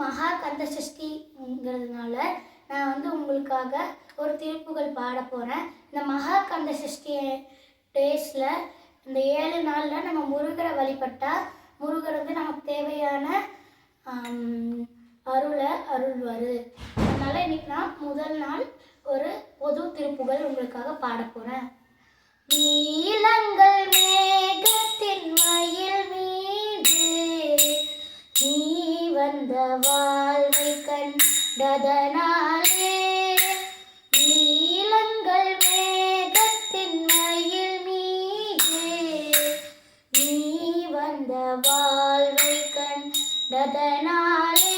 மகா கந்த சஷ்டிங்கிறதுனால நான் வந்து உங்களுக்காக ஒரு திருப்புகழ் பாட போகிறேன். இந்த மகா கந்த சஷ்டி டேஸில் இந்த 7 நாளில் நம்ம முருகரை வழிபட்டால் முருகர் வந்து நமக்கு தேவையான அருளை அருள்வார். அதனால் இன்றைக்கி நான் முதல் நாள் ஒரு பொது திருப்புகழ் உங்களுக்காக பாட போகிறேன். நீலங்கள் மேகத்தின் மயில் மீது நீ வந்த வாழ்வை கண்டதனாலே, நீலங்கள் மேகத்தின் மயில் மீது நீ வந்த வாழ்வை கண்டதனாலே,